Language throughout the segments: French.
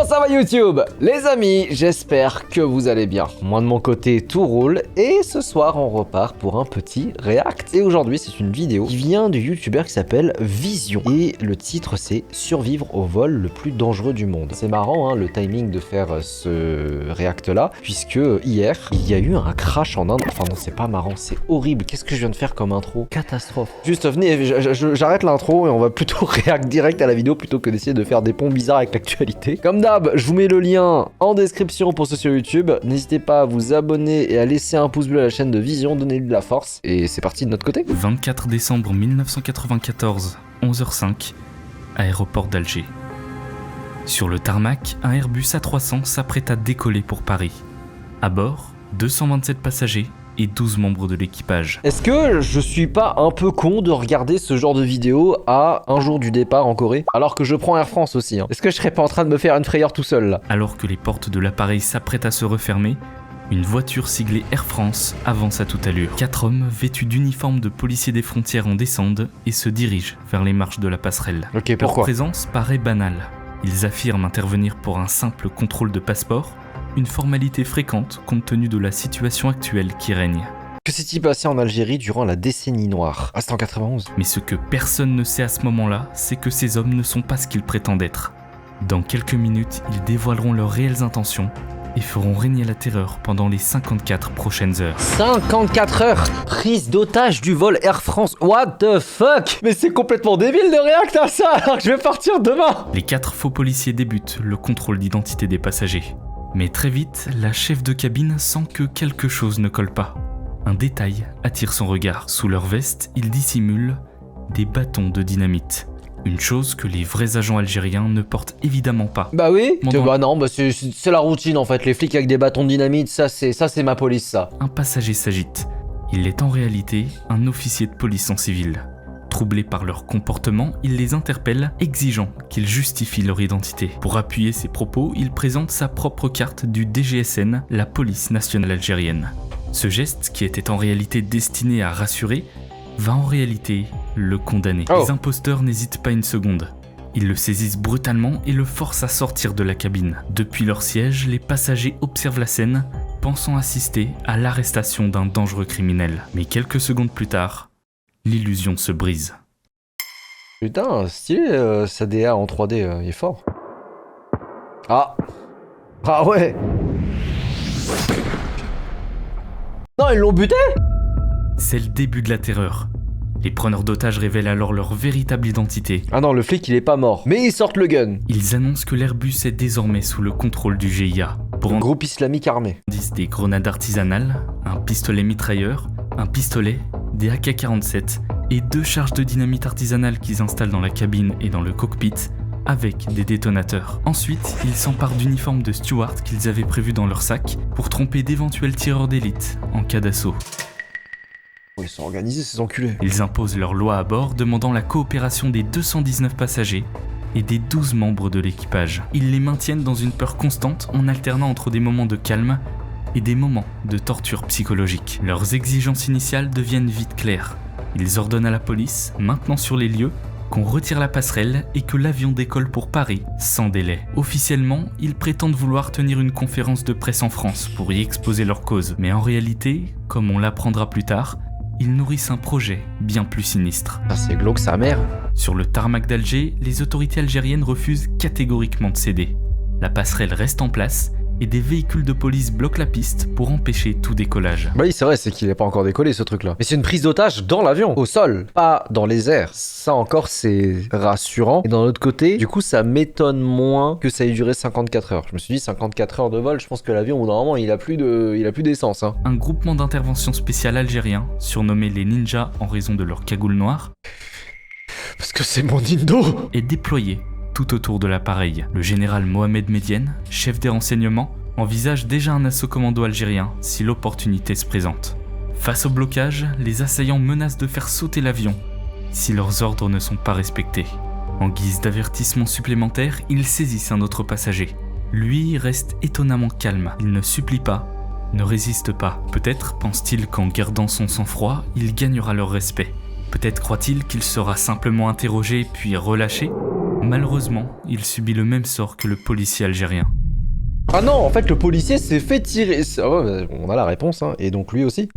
ça va YouTube? Les amis, j'espère que vous allez bien. Moi de mon côté, tout roule et ce soir on repart pour un petit react. Et aujourd'hui c'est une vidéo qui vient du youtubeur qui s'appelle Vision. Et le titre c'est Survivre au vol le plus dangereux du monde. C'est marrant hein, le timing de faire ce react là, puisque hier il y a eu un crash en Inde. Enfin non c'est pas marrant, c'est horrible. Qu'est-ce que je viens de faire comme intro? Catastrophe. Juste venez, j'arrête l'intro et on va plutôt react direct à la vidéo plutôt que d'essayer de faire des ponts bizarres avec l'actualité. Comme d'hab, je vous mets le lien en description pour ceux sur YouTube. N'hésitez pas à vous abonner et à laisser un pouce bleu à la chaîne de Vision, donnez-lui de la force. Et c'est parti de notre côté. 24 décembre 1994, 11h05, aéroport d'Alger. Sur le tarmac, un Airbus A300 s'apprête à décoller pour Paris. À bord, 227 passagers et 12 membres de l'équipage. Est-ce que je suis pas un peu con de regarder ce genre de vidéo à un jour du départ en Corée, alors que je prends Air France aussi hein? Est-ce que je serais pas en train de me faire une frayeur tout seul là? Alors que les portes de l'appareil s'apprêtent à se refermer, une voiture siglée Air France avance à toute allure. 4 hommes vêtus d'uniformes de policiers des frontières en descendent et se dirigent vers les marches de la passerelle. Ok, Leur pourquoi? présence paraît banale. Ils affirment intervenir pour un simple contrôle de passeport, une formalité fréquente compte tenu de la situation actuelle qui règne. Que s'est-il passé en Algérie durant la décennie noire? Ah, c'était en 91. Mais ce que personne ne sait à ce moment-là, c'est que ces hommes ne sont pas ce qu'ils prétendent être. Dans quelques minutes, ils dévoileront leurs réelles intentions et feront régner la terreur pendant les 54 prochaines heures. 54 heures! Prise d'otage du vol Air France. What the fuck? Mais c'est complètement débile de react à ça alors que je vais partir demain! Les 4 faux policiers débutent le contrôle d'identité des passagers. Mais très vite, la chef de cabine sent que quelque chose ne colle pas. Un détail attire son regard. Sous leur veste, ils dissimulent des bâtons de dynamite. Une chose que les vrais agents algériens ne portent évidemment pas. Bah oui, Pendant- bah non, bah c'est la routine en fait. Les flics avec des bâtons de dynamite, ça c'est ma police ça. Un passager s'agite. Il est en réalité un officier de police en civil. Troublés par leur comportement, il les interpelle, exigeant qu'ils justifient leur identité. Pour appuyer ses propos, il présente sa propre carte du DGSN, la police nationale algérienne. Ce geste, qui était en réalité destiné à rassurer, va en réalité le condamner. Oh. Les imposteurs n'hésitent pas une seconde. Ils le saisissent brutalement et le forcent à sortir de la cabine. Depuis leur siège, les passagers observent la scène, pensant assister à l'arrestation d'un dangereux criminel. Mais quelques secondes plus tard, l'illusion se brise. Putain, stylé sa DA en 3D, il est fort. Ah. Ah ouais. Non, ils l'ont buté? C'est le début de la terreur. Les preneurs d'otages révèlent alors leur véritable identité. Ah non, le flic il est pas mort. Mais ils sortent le gun. Ils annoncent que l'Airbus est désormais sous le contrôle du GIA. Pour en Groupe islamique armé. indice des grenades artisanales, un pistolet mitrailleur, un pistolet, des AK-47 et 2 charges de dynamite artisanale qu'ils installent dans la cabine et dans le cockpit avec des détonateurs. Ensuite, ils s'emparent d'uniformes de steward qu'ils avaient prévus dans leur sac pour tromper d'éventuels tireurs d'élite en cas d'assaut. Oh, ils sont organisés ces enculés. Ils imposent leur loi à bord, demandant la coopération des 219 passagers et des 12 membres de l'équipage. Ils les maintiennent dans une peur constante en alternant entre des moments de calme et des moments de torture psychologique. Leurs exigences initiales deviennent vite claires. Ils ordonnent à la police, maintenant sur les lieux, qu'on retire la passerelle et que l'avion décolle pour Paris sans délai. Officiellement, ils prétendent vouloir tenir une conférence de presse en France pour y exposer leur cause. Mais en réalité, comme on l'apprendra plus tard, ils nourrissent un projet bien plus sinistre. Ah, c'est glauque sa mère. Sur le tarmac d'Alger, les autorités algériennes refusent catégoriquement de céder. La passerelle reste en place et des véhicules de police bloquent la piste pour empêcher tout décollage. Bah oui, c'est vrai, c'est qu'il est pas encore décollé ce truc là. Mais c'est une prise d'otage dans l'avion, au sol, pas dans les airs. Ça encore c'est rassurant. Et d'un autre côté, du coup ça m'étonne moins que ça ait duré 54 heures. Je me suis dit 54 heures de vol, je pense que l'avion au bout d'un moment il a plus d'essence hein. Un groupement d'intervention spéciale algérien, surnommé les Ninjas en raison de leur cagoule noire, Parce que c'est mon Indo. est déployé tout autour de l'appareil. Le général Mohamed Medienne, chef des renseignements, envisage déjà un assaut commando algérien si l'opportunité se présente. Face au blocage, les assaillants menacent de faire sauter l'avion si leurs ordres ne sont pas respectés. En guise d'avertissement supplémentaire, ils saisissent un autre passager. Lui reste étonnamment calme. Il ne supplie pas, ne résiste pas. Peut-être pense-t-il qu'en gardant son sang-froid, il gagnera leur respect. Peut-être croit-il qu'il sera simplement interrogé puis relâché. Malheureusement, il subit le même sort que le policier algérien. Ah non, en fait, le policier s'est fait tirer. Oh, on a la réponse, hein. Et donc lui aussi.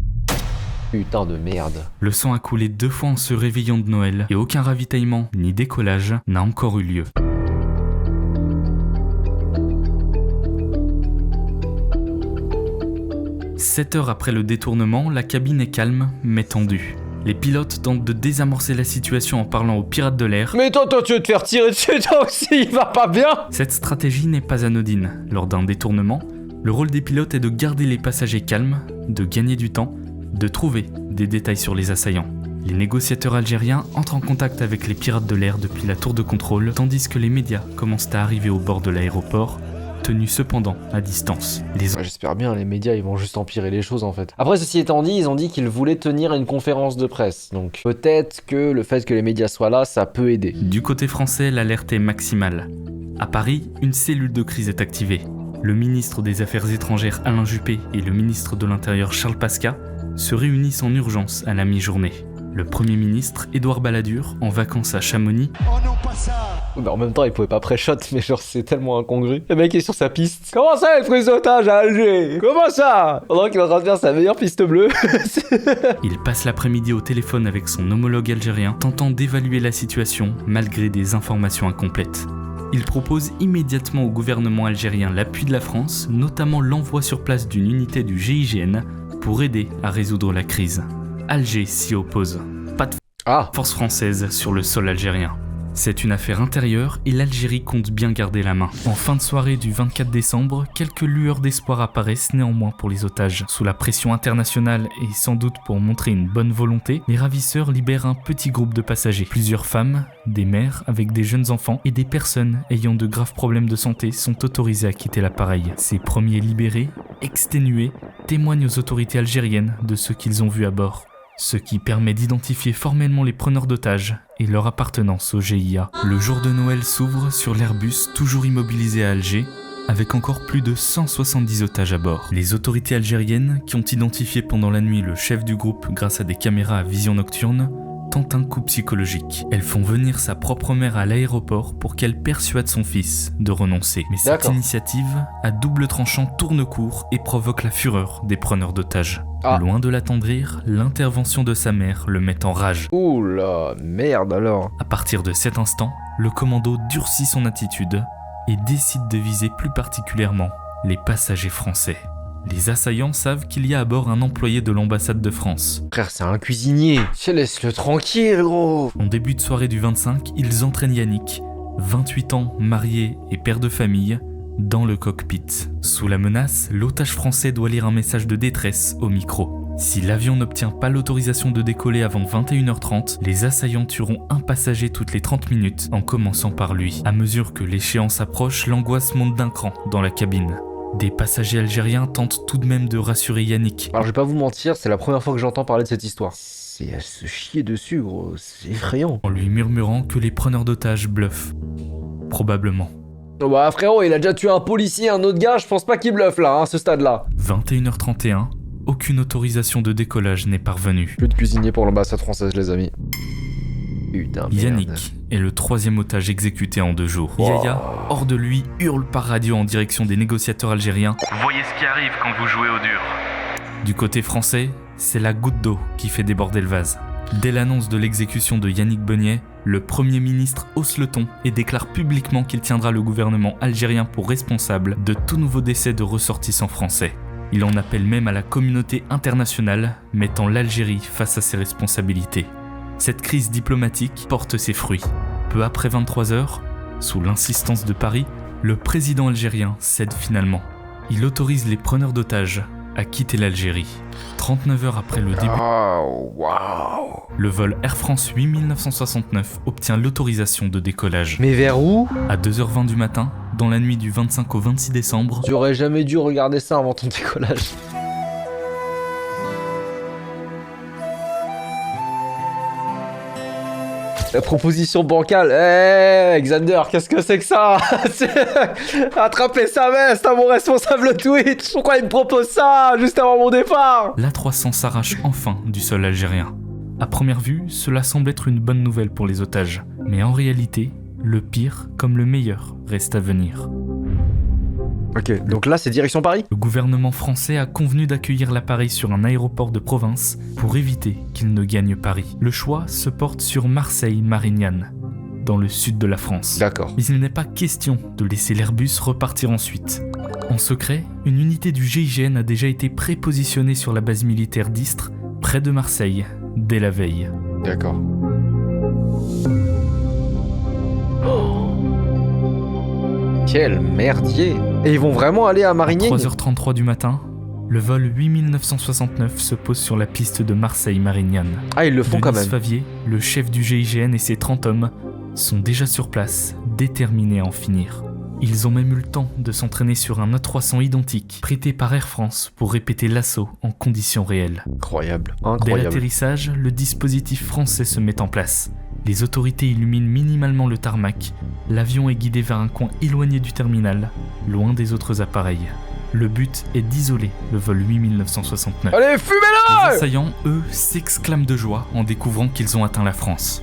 Putain de merde. Le sang a coulé 2 fois en se réveillant de Noël et aucun ravitaillement ni décollage n'a encore eu lieu. Sept heures après le détournement, la cabine est calme mais tendue. Les pilotes tentent de désamorcer la situation en parlant aux pirates de l'air. Mais toi, tu veux te faire tirer dessus, toi aussi, il va pas bien. Cette stratégie n'est pas anodine. Lors d'un détournement, le rôle des pilotes est de garder les passagers calmes, de gagner du temps, de trouver des détails sur les assaillants. Les négociateurs algériens entrent en contact avec les pirates de l'air depuis la tour de contrôle, tandis que les médias commencent à arriver au bord de l'aéroport, tenus cependant à distance. J'espère bien, les médias ils vont juste empirer les choses en fait. Après ceci étant dit, ils ont dit qu'ils voulaient tenir une conférence de presse, donc peut-être que le fait que les médias soient là, ça peut aider. Du côté français, l'alerte est maximale. À Paris, une cellule de crise est activée. Le ministre des Affaires étrangères Alain Juppé et le ministre de l'Intérieur Charles Pasqua se réunissent en urgence à la mi-journée. Le Premier ministre, Édouard Balladur, en vacances à Chamonix. Oh non, pas ça! Mais en même temps, il pouvait pas pré-shot, mais genre c'est tellement incongru. Le mec est sur sa piste. Comment ça, les prise d'otage à Alger? Comment ça? Pendant qu'il est en train de faire sa meilleure piste bleue. Il passe l'après-midi au téléphone avec son homologue algérien, tentant d'évaluer la situation malgré des informations incomplètes. Il propose immédiatement au gouvernement algérien l'appui de la France, notamment l'envoi sur place d'une unité du GIGN pour aider à résoudre la crise. Alger s'y oppose. Pas de force française sur le sol algérien. C'est une affaire intérieure et l'Algérie compte bien garder la main. En fin de soirée du 24 décembre, quelques lueurs d'espoir apparaissent néanmoins pour les otages. Sous la pression internationale et sans doute pour montrer une bonne volonté, les ravisseurs libèrent un petit groupe de passagers. Plusieurs femmes, des mères avec des jeunes enfants et des personnes ayant de graves problèmes de santé sont autorisées à quitter l'appareil. Ces premiers libérés, exténués, témoignent aux autorités algériennes de ce qu'ils ont vu à bord. Ce qui permet d'identifier formellement les preneurs d'otages et leur appartenance au GIA. Le jour de Noël s'ouvre sur l'Airbus toujours immobilisé à Alger, avec encore plus de 170 otages à bord. Les autorités algériennes, qui ont identifié pendant la nuit le chef du groupe grâce à des caméras à vision nocturne, tentent un coup psychologique. Elles font venir sa propre mère à l'aéroport pour qu'elle persuade son fils de renoncer. Mais cette initiative, à double tranchant, tourne court et provoque la fureur des preneurs d'otages. Loin de l'attendrir, l'intervention de sa mère le met en rage. Oula, merde alors. À partir de cet instant, le commando durcit son attitude et décide de viser plus particulièrement les passagers français. Les assaillants savent qu'il y a à bord un employé de l'ambassade de France. Frère, c'est un cuisinier. Laisse-le tranquille, gros. En début de soirée du 25, ils entraînent Yannick, 28 ans, marié et père de famille, dans le cockpit. Sous la menace, l'otage français doit lire un message de détresse au micro. Si l'avion n'obtient pas l'autorisation de décoller avant 21h30, les assaillants tueront un passager toutes les 30 minutes, en commençant par lui. À mesure que l'échéance approche, l'angoisse monte d'un cran dans la cabine. Des passagers algériens tentent tout de même de rassurer Yannick. Alors je vais pas vous mentir, c'est la première fois que j'entends parler de cette histoire. C'est à se chier dessus, gros, c'est effrayant. En lui murmurant que les preneurs d'otages bluffent. Probablement. Oh bah frérot, il a déjà tué un policier, un autre gars, je pense pas qu'il bluffe là, à ce stade-là. 21h31, aucune autorisation de décollage n'est parvenue. Plus de cuisinier pour l'ambassade française, les amis. Putain, merde. Yannick est le 3e otage exécuté en 2 jours. Yaya, hors de lui, hurle par radio en direction des négociateurs algériens. Voyez ce qui arrive quand vous jouez au dur. Du côté français, c'est la goutte d'eau qui fait déborder le vase. Dès l'annonce de l'exécution de Yannick Beugnet, le Premier ministre hausse le ton et déclare publiquement qu'il tiendra le gouvernement algérien pour responsable de tout nouveau décès de ressortissants français. Il en appelle même à la communauté internationale, mettant l'Algérie face à ses responsabilités. Cette crise diplomatique porte ses fruits. Peu après 23h, sous l'insistance de Paris, le président algérien cède finalement. Il autorise les preneurs d'otages à quitter l'Algérie. 39 heures après le début, le vol Air France 8969 obtient l'autorisation de décollage. Mais vers où? À 2h20 du matin, dans la nuit du 25 au 26 décembre, Tu aurais jamais dû regarder ça avant ton décollage. La proposition bancale, Xander, qu'est-ce que c'est que ça? Attraper sa veste à mon responsable Twitch. Pourquoi il me propose ça juste avant mon départ? l'A300 s'arrache enfin du sol algérien. À première vue, cela semble être une bonne nouvelle pour les otages. Mais en réalité, le pire comme le meilleur reste à venir. Ok, donc là c'est direction Paris? Le gouvernement français a convenu d'accueillir l'appareil sur un aéroport de province pour éviter qu'il ne gagne Paris. Le choix se porte sur Marseille-Marignane, dans le sud de la France. D'accord. Mais il n'est pas question de laisser l'Airbus repartir ensuite. En secret, une unité du GIGN a déjà été prépositionnée sur la base militaire d'Istres, près de Marseille, dès la veille. D'accord. Quel merdier! Et ils vont vraiment aller à À Marignane? 3h33 du matin, le vol 8969 se pose sur la piste de Marseille-Marignane. Ah, ils le font quand Denis même. Favier, le chef du GIGN et ses 30 hommes sont déjà sur place, déterminés à en finir. Ils ont même eu le temps de s'entraîner sur un A300 identique, prêté par Air France pour répéter l'assaut en conditions réelles. Incroyable, Dès incroyable. l'atterrissage, le dispositif français se met en place. Les autorités illuminent minimalement le tarmac. L'avion est guidé vers un coin éloigné du terminal, loin des autres appareils. Le but est d'isoler le vol 8969. Allez, Les fumez-le! assaillants, eux, s'exclament de joie en découvrant qu'ils ont atteint la France.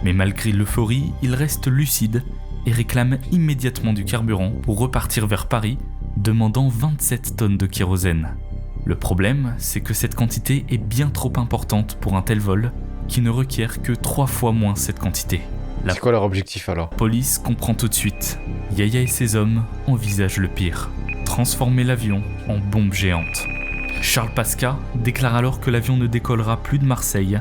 Mais malgré l'euphorie, ils restent lucides et réclament immédiatement du carburant pour repartir vers Paris, demandant 27 tonnes de kérosène. Le problème, c'est que cette quantité est bien trop importante pour un tel vol, qui ne requiert que 3 fois moins cette quantité. La C'est quoi leur objectif alors? police comprend tout de suite. Yaya et ses hommes envisagent le pire. Transformer l'avion en bombe géante. Charles Pasqua déclare alors que l'avion ne décollera plus de Marseille,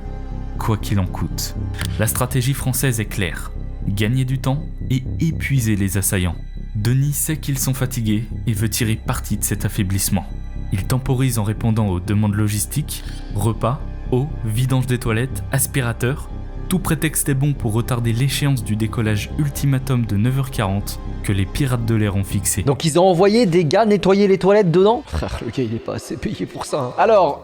quoi qu'il en coûte. La stratégie française est claire. Gagner du temps et épuiser les assaillants. Denis sait qu'ils sont fatigués et veut tirer parti de cet affaiblissement. Il temporise en répondant aux demandes logistiques, repas, eau, vidange des toilettes, aspirateur. Tout prétexte est bon pour retarder l'échéance du décollage ultimatum de 9h40 que les pirates de l'air ont fixé. Donc ils ont envoyé des gars nettoyer les toilettes dedans? Frère, le gars il est pas assez payé pour ça. Hein. Alors,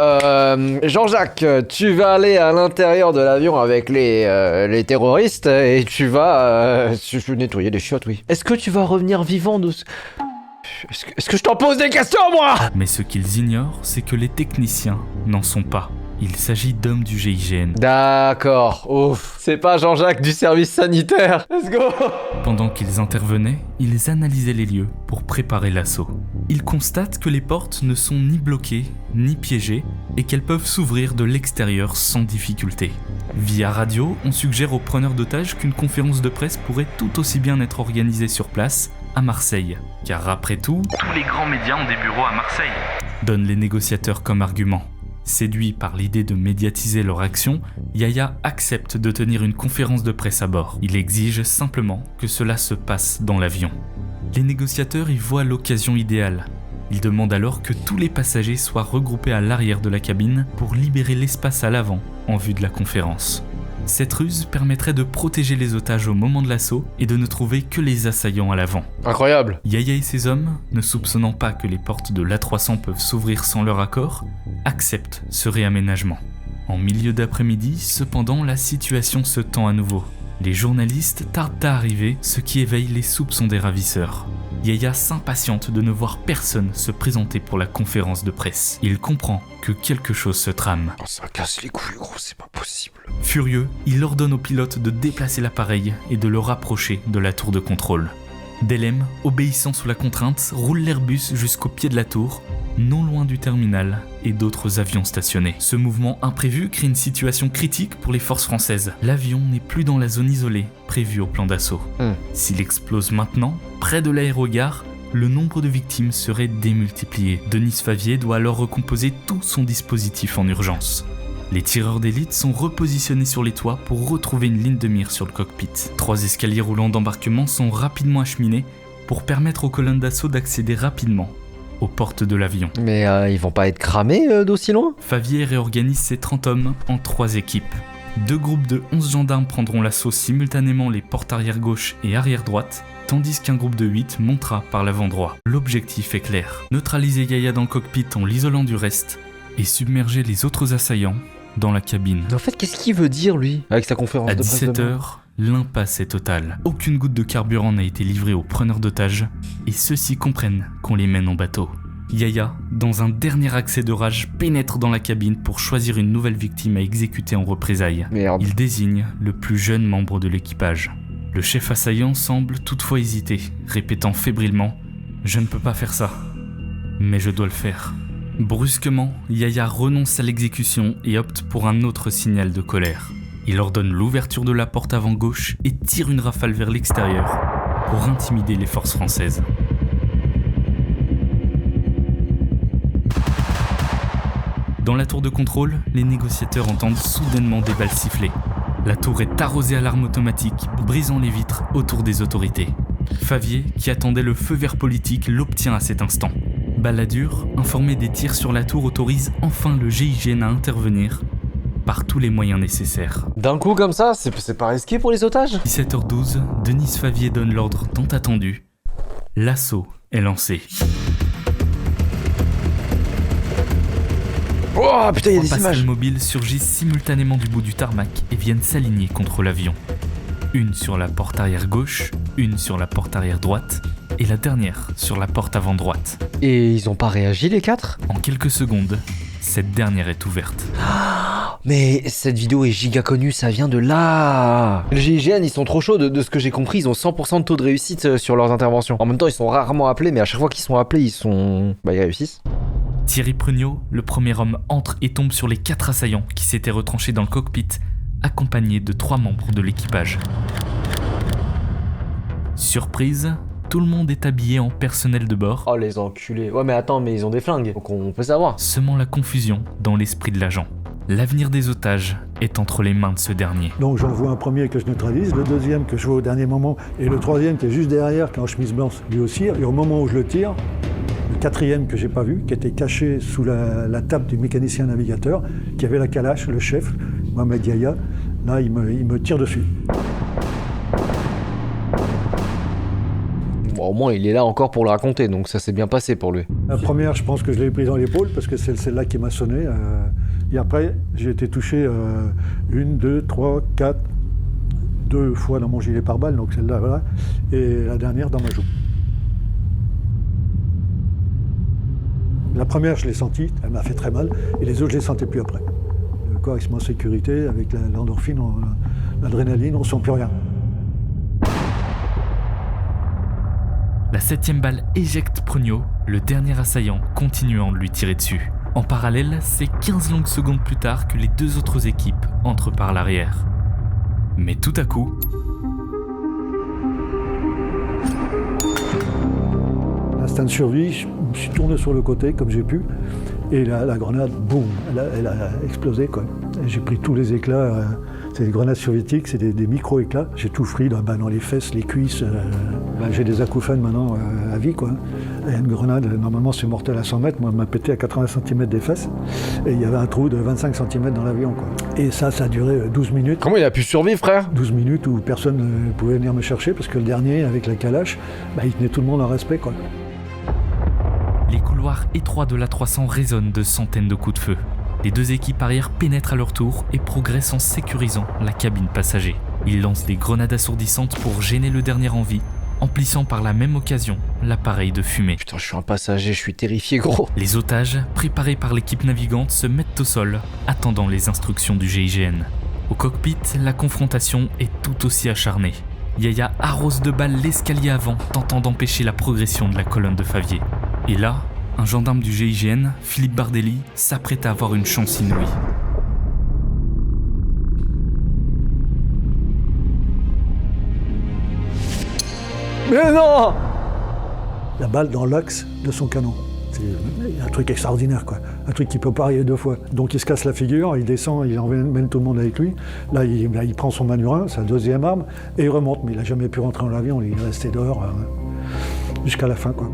Jean-Jacques, tu vas aller à l'intérieur de l'avion avec les terroristes et tu vas nettoyer les chiottes, oui. Est-ce que tu vas revenir vivant de ce... Est-ce que je t'en pose des questions, moi? Mais ce qu'ils ignorent, c'est que les techniciens n'en sont pas. Il s'agit d'hommes du GIGN. D'accord, ouf. C'est pas Jean-Jacques du service sanitaire. Let's go. Pendant qu'ils intervenaient, ils analysaient les lieux pour préparer l'assaut. Ils constatent que les portes ne sont ni bloquées, ni piégées, et qu'elles peuvent s'ouvrir de l'extérieur sans difficulté. Via radio, on suggère aux preneurs d'otages qu'une conférence de presse pourrait tout aussi bien être organisée sur place, à Marseille. Car après tout, Tous les grands médias ont des bureaux à Marseille. donnent les négociateurs comme argument. Séduit par l'idée de médiatiser leur action, Yaya accepte de tenir une conférence de presse à bord. Il exige simplement que cela se passe dans l'avion. Les négociateurs y voient l'occasion idéale. Ils demandent alors que tous les passagers soient regroupés à l'arrière de la cabine pour libérer l'espace à l'avant en vue de la conférence. Cette ruse permettrait de protéger les otages au moment de l'assaut et de ne trouver que les assaillants à l'avant. Incroyable. Yaya et ses hommes, ne soupçonnant pas que les portes de l'A300 peuvent s'ouvrir sans leur accord, acceptent ce réaménagement. En milieu d'après-midi, cependant, la situation se tend à nouveau. Les journalistes tardent à arriver, ce qui éveille les soupçons des ravisseurs. Yaya s'impatiente de ne voir personne se présenter pour la conférence de presse. Il comprend que quelque chose se trame. Oh, ça casse les couilles, gros, c'est pas possible. Furieux, il ordonne au pilote de déplacer l'appareil et de le rapprocher de la tour de contrôle. Delem, obéissant sous la contrainte, roule l'Airbus jusqu'au pied de la tour, non loin du terminal et d'autres avions stationnés. Ce mouvement imprévu crée une situation critique pour les forces françaises. L'avion n'est plus dans la zone isolée prévue au plan d'assaut. S'il explose maintenant, près de l'aérogare, le nombre de victimes serait démultiplié. Denis Favier doit alors recomposer tout son dispositif en urgence. Les tireurs d'élite sont repositionnés sur les toits pour retrouver une ligne de mire sur le cockpit. 3 escaliers roulants d'embarquement sont rapidement acheminés pour permettre aux colonnes d'assaut d'accéder rapidement aux portes de l'avion. Mais ils vont pas être cramés d'aussi loin? Favier réorganise ses 30 hommes en 3 équipes. 2 groupes de 11 gendarmes prendront l'assaut simultanément les portes arrière gauche et arrière droite, tandis qu'un groupe de 8 montera par l'avant droit. L'objectif est clair, neutraliser Yaya dans le cockpit en l'isolant du reste et submerger les autres assaillants dans la cabine. En fait, qu'est-ce qu'il veut dire, lui, avec sa conférence À de presse demain? 17h, l'impasse est totale. Aucune goutte de carburant n'a été livrée aux preneurs d'otages et ceux-ci comprennent qu'on les mène en bateau. Yaya, dans un dernier accès de rage, pénètre dans la cabine pour choisir une nouvelle victime à exécuter en représailles. Merde. Il désigne le plus jeune membre de l'équipage. Le chef assaillant semble toutefois hésiter, répétant fébrilement « Je ne peux pas faire ça, mais je dois le faire ». Brusquement, Yahya renonce à l'exécution et opte pour un autre signal de colère. Il ordonne l'ouverture de la porte avant gauche et tire une rafale vers l'extérieur pour intimider les forces françaises. Dans la tour de contrôle, les négociateurs entendent soudainement des balles siffler. La tour est arrosée à l'arme automatique, brisant les vitres autour des autorités. Favier, qui attendait le feu vert politique, l'obtient à cet instant. Balladur, informé des tirs sur la tour, autorise enfin le GIGN à intervenir par tous les moyens nécessaires. D'un coup comme ça, c'est pas risqué pour les otages? 17h12, Denis Favier donne l'ordre tant attendu. L'assaut est lancé. Oh putain, il y a des Passerelles images. mobiles surgissent simultanément du bout du tarmac et viennent s'aligner contre l'avion. Une sur la porte arrière gauche, une sur la porte arrière droite, et la dernière sur la porte avant droite. Et ils ont pas réagi les 4? En quelques secondes, cette dernière est ouverte. Mais cette vidéo est giga connue, ça vient de là. Le GIGN, ils sont trop chauds, de ce que j'ai compris, ils ont 100% de taux de réussite sur leurs interventions. En même temps, ils sont rarement appelés, mais à chaque fois qu'ils sont appelés, ils réussissent. Thierry Prugnot, le premier homme, entre et tombe sur les 4 assaillants qui s'étaient retranchés dans le cockpit, accompagnés de 3 membres de l'équipage. Surprise, tout le monde est habillé en personnel de bord, Oh les enculés. Ouais mais attends, mais ils ont des flingues, donc on peut savoir. semant la confusion dans l'esprit de l'agent. L'avenir des otages est entre les mains de ce dernier. Donc j'en vois un premier que je neutralise, le deuxième que je vois au dernier moment, et le troisième qui est juste derrière, qui est en chemise blanche, lui aussi. Et au moment où je le tire, le quatrième que j'ai pas vu, qui était caché sous la table du mécanicien navigateur, qui avait la calache, le chef, Mohamed Yahya, là il me tire dessus. Bon, au moins il est là encore pour le raconter, donc ça s'est bien passé pour lui. La première, je pense que je l'ai prise dans l'épaule, parce que c'est celle-là qui m'a sonné. Et après, j'ai été touché 1, 2, 3, 4, 2 fois dans mon gilet pare-balles, donc celle-là, voilà, et la dernière dans ma joue. La première, je l'ai sentie, elle m'a fait très mal, et les autres, je les sentais plus après. Le corps, il se met en sécurité, avec l'endorphine, l'adrénaline, on sent plus rien. La 7e balle éjecte Prugnot, le dernier assaillant continuant de lui tirer dessus. En parallèle, c'est 15 longues secondes plus tard que les 2 autres équipes entrent par l'arrière. Mais tout à coup, Instinct de survie, je me suis tourné sur le côté comme j'ai pu, et la grenade, boum, elle a explosé, quoi. Et j'ai pris tous les éclats, c'est des grenades soviétiques, c'est des micro-éclats. J'ai tout pris dans les fesses, les cuisses, j'ai des acouphènes maintenant à vie, quoi. Et une grenade, normalement c'est mortel à 100 mètres, moi elle m'a pété à 80 cm des fesses, et il y avait un trou de 25 cm dans l'avion, quoi. Et ça a duré 12 minutes. Comment il a pu survivre, frère? 12 minutes où personne ne pouvait venir me chercher, parce que le dernier, avec la calache, il tenait tout le monde en respect, quoi. les couloirs étroits de l'A300 résonnent de centaines de coups de feu. Les 2 équipes arrière pénètrent à leur tour et progressent en sécurisant la cabine passager. Ils lancent des grenades assourdissantes pour gêner le dernier en vie, emplissant par la même occasion l'appareil de fumée. Putain, je suis un passager, je suis terrifié, gros. Les otages, préparés par l'équipe navigante, se mettent au sol, attendant les instructions du GIGN. Au cockpit, la confrontation est tout aussi acharnée. Yahya arrose de balles l'escalier avant, tentant d'empêcher la progression de la colonne de Favier. Et là, un gendarme du GIGN, Philippe Bardelli, s'apprête à avoir une chance inouïe. Mais non! La balle dans l'axe de son canon. C'est un truc extraordinaire, quoi. Un truc qui peut pas arriver 2 fois. Donc il se casse la figure, il descend, il emmène tout le monde avec lui. Là, il prend son manurin, sa 2e arme, et il remonte. Mais il n'a jamais pu rentrer dans l'avion, il est resté dehors jusqu'à la fin, quoi.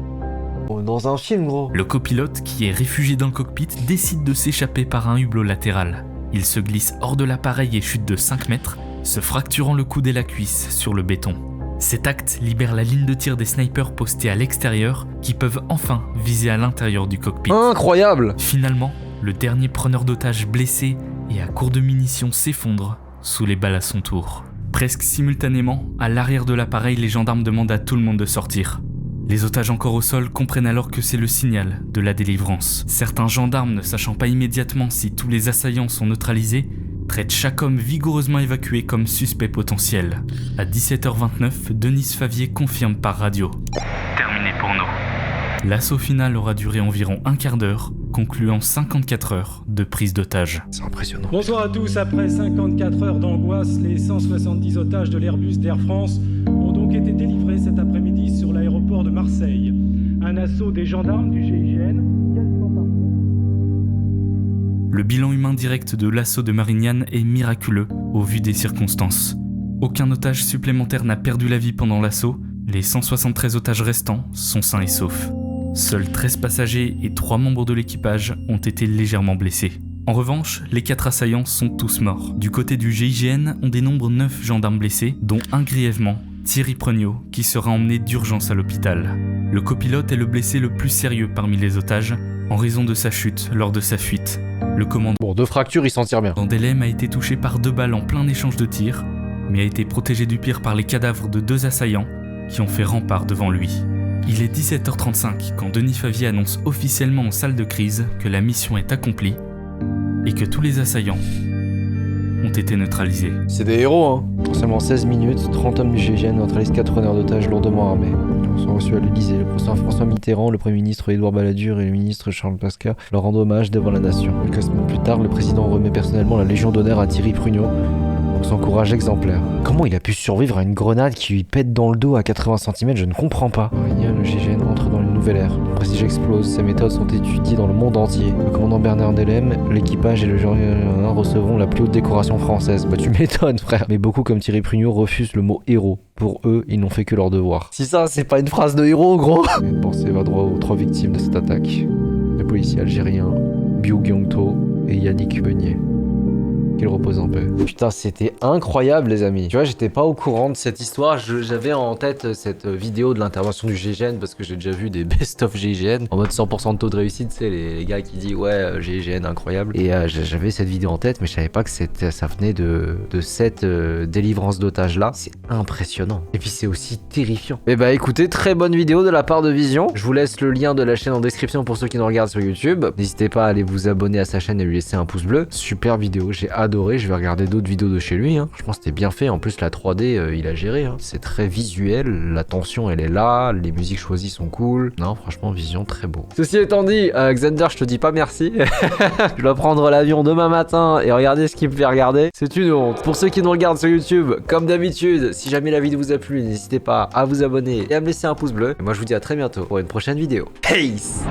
Dans un film, gros. Le copilote, qui est réfugié dans le cockpit, décide de s'échapper par un hublot latéral. Il se glisse hors de l'appareil et chute de 5 mètres, se fracturant le coude et la cuisse sur le béton. Cet acte libère la ligne de tir des snipers postés à l'extérieur, qui peuvent enfin viser à l'intérieur du cockpit. Incroyable! Finalement, le dernier preneur d'otages blessé et à court de munitions s'effondre sous les balles à son tour. Presque simultanément, à l'arrière de l'appareil, les gendarmes demandent à tout le monde de sortir. Les otages encore au sol comprennent alors que c'est le signal de la délivrance. Certains gendarmes, ne sachant pas immédiatement si tous les assaillants sont neutralisés, traite chaque homme vigoureusement évacué comme suspect potentiel. À 17h29, Denise Favier confirme par radio. Terminé pour nous. L'assaut final aura duré environ un quart d'heure, concluant 54 heures de prise d'otages. C'est impressionnant. Bonsoir à tous. Après 54 heures d'angoisse, les 170 otages de l'Airbus d'Air France ont donc été délivrés cet après-midi sur l'aéroport de Marseille. Un assaut des gendarmes du GIGN. Le bilan humain direct de l'assaut de Marignane est miraculeux au vu des circonstances. Aucun otage supplémentaire n'a perdu la vie pendant l'assaut, les 173 otages restants sont sains et saufs. Seuls 13 passagers et 3 membres de l'équipage ont été légèrement blessés. En revanche, les 4 assaillants sont tous morts. Du côté du GIGN, on dénombre 9 gendarmes blessés, dont un grièvement, Thierry Preugnot, qui sera emmené d'urgence à l'hôpital. Le copilote est le blessé le plus sérieux parmi les otages, en raison de sa chute lors de sa fuite. Le commandant Bon, 2 fractures, il s'en tire bien. Delem a été touché par 2 balles en plein échange de tirs, mais a été protégé du pire par les cadavres de 2 assaillants qui ont fait rempart devant lui. Il est 17h35 quand Denis Favier annonce officiellement en salle de crise que la mission est accomplie et que tous les assaillants ont été neutralisés. C'est des héros, hein. En seulement 16 minutes, 30 hommes du GIGN neutralisent 4 preneurs d'otages lourdement armés. Ils sont reçus à l'Elysée. Le président François Mitterrand, le Premier ministre Édouard Balladur et le ministre Charles Pasqua leur rendent hommage devant la nation. Quelques semaines plus tard, le président remet personnellement la Légion d'honneur à Thierry Preugnot pour son courage exemplaire. Comment il a pu survivre à une grenade qui lui pète dans le dos à 80 cm? Je ne comprends pas. Le GIGN entre dans une nouvelle ère. Le prestige explose, ses méthodes sont étudiées dans le monde entier. Le commandant Bernard Delem, l'équipage et le général recevront la plus haute décoration française. Bah tu m'étonnes frère. Mais beaucoup comme Thierry Preugnot refusent le mot héros. Pour eux, ils n'ont fait que leur devoir. Si ça, c'est pas une phrase de héros, gros. Une pensée va droit aux 3 victimes de cette attaque. Le policier algérien, Biou Gyongto et Yannick Beugnier. Qu'il repose en paix. Putain, c'était incroyable, les amis. Tu vois, j'étais pas au courant de cette histoire. J'avais en tête cette vidéo de l'intervention du GIGN parce que j'ai déjà vu des best-of GIGN en mode 100% de taux de réussite. Tu sais, les gars qui disent ouais, GIGN incroyable. Et j'avais cette vidéo en tête, mais je savais pas que ça venait de cette délivrance d'otages là. C'est impressionnant. Et puis, c'est aussi terrifiant. Et bah, écoutez, très bonne vidéo de la part de Vision. Je vous laisse le lien de la chaîne en description pour ceux qui nous regardent sur YouTube. N'hésitez pas à aller vous abonner à sa chaîne et lui laisser un pouce bleu. Super vidéo. J'ai adoré, je vais regarder d'autres vidéos de chez lui, hein. Franchement c'était bien fait, en plus la 3D il a géré, hein. C'est très visuel, la tension elle est là, les musiques choisies sont cool, non franchement Vision très beau. Ceci étant dit, Xander je te dis pas merci, je dois prendre l'avion demain matin et regarder ce qu'il me fait regarder, c'est une honte. Pour ceux qui nous regardent sur YouTube, comme d'habitude, si jamais la vidéo vous a plu, n'hésitez pas à vous abonner et à me laisser un pouce bleu, et moi je vous dis à très bientôt pour une prochaine vidéo. Peace.